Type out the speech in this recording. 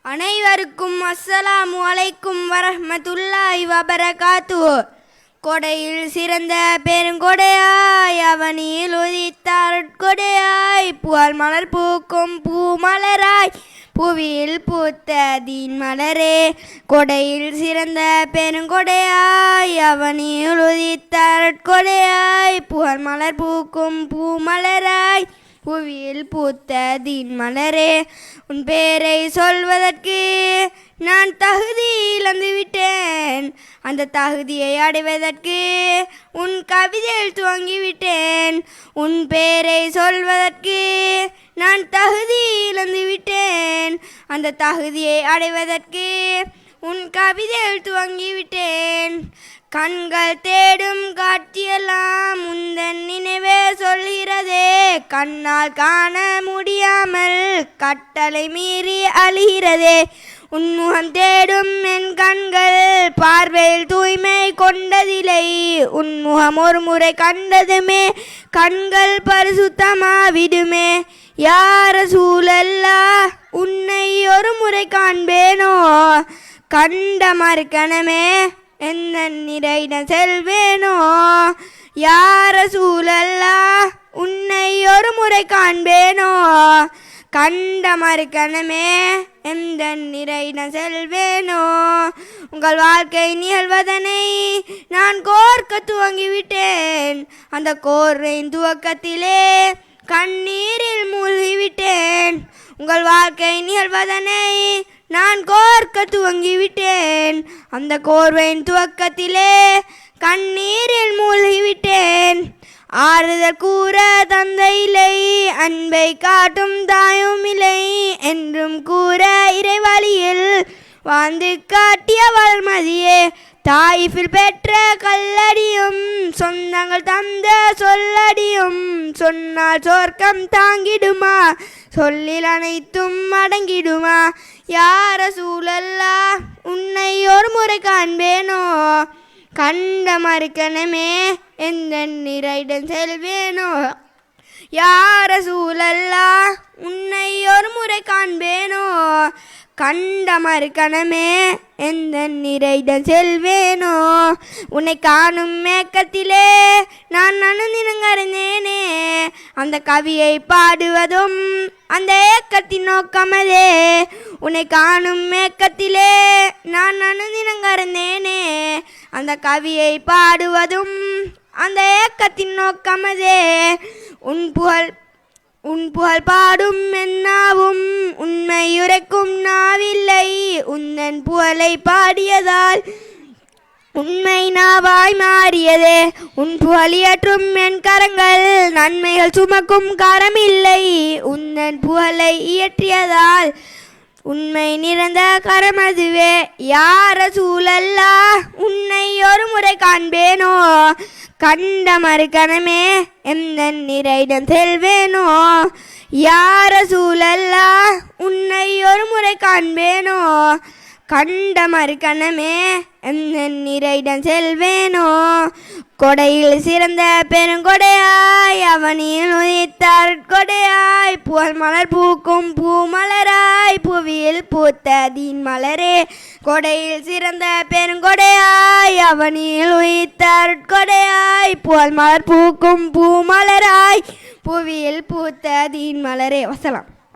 அனைவருக்கும் அஸ்ஸலாமு அலைக்கும் வரஹ்மத்துல்லாஹி வபரகாத்துஹு. கொடையில் சிறந்த பெருங்கொடையாய் அவனில் உதித்தாருட்கொடையாய் புகழ் மலர் பூக்கும் பூமலராய் புவியில் பூத்த தீன் மலரே. கொடையில் சிறந்த பெருங்கொடையாய் அவனில் உதித்தாருட்கொடையாய் புகழ் மலர் பூக்கும் பூமலராய் புவியில் பூத்த தீன் மலரே. உன் பேரை சொல்வதற்கு நான் தகுதி இழந்து விட்டேன், அந்த தகுதியை அடைவதற்கு உன் கவிதையில் துவங்கிவிட்டேன். உன் பேரை சொல்வதற்கு நான் தகுதி இழந்து விட்டேன், அந்த தகுதியை அடைவதற்கு உன் கவிதையில் துவங்கிவிட்டேன். கண்கள் தேடும் காட்சியெல்லாம் உந்தன் நினைவே சொல்கிறதே, கண்ணால் காண முடியாமல் கட்டளை மீறி அழுகிறதே. உன்முகம் தேடும் என் கண்கள் பார்வையில் தூய்மை கொண்டதில்லை, உன்முகம் ஒரு முறை கண்டதுமே கண்கள் பரிசுத்தமாவிடுமே. யா ரசூலல்லாஹ், உன்னை ஒரு முறை காண்பேனோ, கண்ட மறுக்கணமே என்ன நிறையிடம் செல்வேனோ. யா ரசூலல்லாஹ், உன்னை ஒரு முறை காண்பேனோ, கண்ட மறுக்கணமே எந்த நிறையிடம் செல்வேனோ. உங்கள் வாழ்க்கை நிகழ்வதனை நான் கோர்க்க துவங்கிவிட்டேன், அந்த கோர்வையின் துவக்கத்திலே கண்ணீரில் மூழ்கிவிட்டேன். உங்கள் வாழ்க்கை நிகழ்வதனை நான் கோர்க்க துவங்கிவிட்டேன், அந்த கோர்வையின் துவக்கத்திலே கண்ணீரில் மூழ்கிவிட்டேன். ஆறுதல் கூற தந்தை இல்லை, அன்பை காட்டும் தாயும் இல்லை, என்றும் கூற இறைவழியில் வாழ்ந்து காட்டிய வளர்மதியே. தாயிஃபில் பெற்ற கல்லடியும் சொந்தங்கள் தந்த சொல்லடியும் சொன்னால் சொர்க்கம் தாங்கிடுமா, சொல்லில் அனைத்தும் அடங்கிடுமா. யா ரசூலல்லாஹ், உன்னை ஒரு முறை காண்பேனோ, கண்ட மறுக்கணமே எந்த நிறையிடம் செல்வேனோ. யா ரசூலல்லாஹ், உன்னை ஒரு முறை காண்பேனோ, கண்ட மறுக்கணமே எந்த நிறையிடம் செல்வேனோ. உன்னை காணும் மேக்கத்திலே நான் அனுதினங்கறிந்தேனே, அந்த கவியை பாடுவதும் அந்த ஏக்கத்தின் நோக்கமதே. உன்னை காணும் மேக்கத்திலே நான் அனுதினங்கறிந்தேனே, அந்த கவியை பாடுவதும் அந்த ஏக்கத்தின் நோக்கமதே. உன் புகழ் பாடும் என்னாவும் உண்மை உரைக்கும் நாவில்லை, உந்தன் புகழை பாடியதால் உண்மை நாவாய் மாறியதே. உன் புகழியற்றும் என் கரங்கள் நன்மைகள் சுமக்கும் கரமில்லை, உந்தன் புகழை இயற்றியதால் உண்மை நிறைந்த கரமதுவே. யா ரசூலல்லாஹ், உன்னை ஒரு முறை காண்பேனோ, கண்ட மறுக்கணமே எந்த நிறையிடம் செல்வேனோ. யா ரசூலல்லாஹ், உன்னை ஒரு முறை காண்பேனோ, கண்ட மறுக்கணமே எந்த நிறையிடம் செல்வேனோ. கொடையில் சிறந்த பெருங்கொடையாய் அவனில் உதித்தாருட்கொடையாய் புகழ் மலர் பூக்கும் பூமலராய் புவியில் பூத்த தீன் மலரே. கொடையில் சிறந்த பெருங்கொடையாய் அவனில் உதித்தாருட்கொடையாய் புகழ் மலர் பூக்கும் பூமலராய் புவியில் பூத்த தீன் மலரே. வசலாம்.